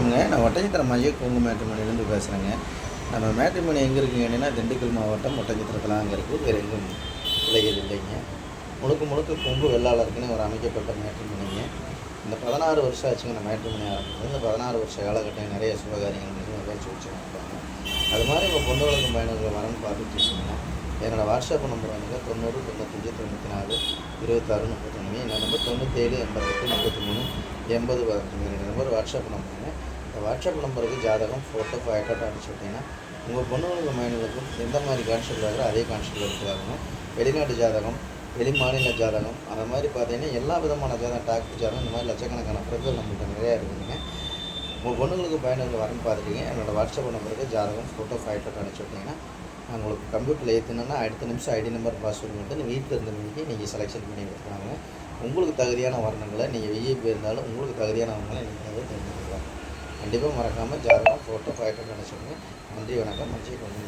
நான் ஒட்டஞ்சத்திரம் மைய கொங்கு மேட்ரிமோனிலேருந்து பேசுகிறேங்க. நம்ம மேட்ரிமோனி எங்கே இருக்குங்கன்னா திண்டுக்கல் மாவட்டம் ஒட்டஞ்சத்திரத்தில் அங்கே இருக்குது. வேறு எங்கும் விலைகள் இல்லைங்க. முழுக்க கொங்கு வெள்ளாளருக்குன்னு ஒரு அமைக்கப்பட்ட மேட்ரிமோனிங்க. இந்த 16 வருஷம் ஆச்சுங்க இந்த மேட்ரிமோனி ஆரம்பிச்சது. இந்த 16 வருஷ காலகட்டம் நிறைய சுபகாரியங்கள் பேச்சு வச்சுருக்காங்க. அது மாதிரி உங்கள் பொண்ணுகளுக்கும் பயணங்கள் வரன்னு பார்த்துட்டு வச்சுக்கோங்க. என்னோடய வாட்ஸ்அப் நம்பர் வந்து 90 95 94 26 31. என்னோட நம்பர் 97 88 33 80 15. ரெண்டு நம்பர் வாட்ஸ்அப் நம்பருங்க. இந்த வாட்ஸ்அப் நம்பருக்கு ஜாதகம் ஃபோட்டோ ஃபைட்டோட்டோ அனுப்பிச்சி விட்டிங்கன்னா உங்கள் பொண்ணுகளுக்கும் மைனுகளுக்கும் எந்த மாதிரி கான்செப்ட் ஆகிறோ அதே கான்செப்ட் எடுத்துக்காதுங்க. வெளிநாட்டு ஜாதகம், வெளி மாநில ஜாதகம், அந்த மாதிரி பார்த்தீங்கன்னா எல்லா விதமான ஜாதகம், டாக்டர் ஜாதகம், இந்த மாதிரி லட்சக்கணக்கான பிறகு நம்மள்கிட்ட நிறையா இருக்குதுங்க. உங்கள் பொண்ணுங்களுக்கு பயணங்கள் வரன்னு பார்த்துட்டீங்க. என்னோடய வாட்ஸ்அப் நம்பருக்கு ஜாதகம் ஃபோட்டோ ஃபைட்டோட்டோ அனுப்பிச்சி விட்டிங்கன்னா நான் உங்களுக்கு கம்ப்யூட்டரில் ஏற்றினோன்னா அடுத்த நிமிஷம் ஐடி நம்பர் பாஸ்வேர்டு மட்டும் வீட்டில் இருந்த மணிக்கு நீங்கள் செலெக்ஷன் பண்ணி எடுத்துக்காங்க. உங்களுக்கு தகுதியான வர்ணங்களை நீங்கள் விஐபி இருந்தாலும் உங்களுக்கு தகுதியான வர்ணங்களை நீங்கள் தெரிஞ்சுக்கலாம். கண்டிப்பாக மறக்காமல் ஜாதகம் ஃபோட்டோ ஃபைட்டோட்டோ அனுப்பிச்சுடுங்க. நன்றி, வணக்கம். மஞ்சள் கொண்டு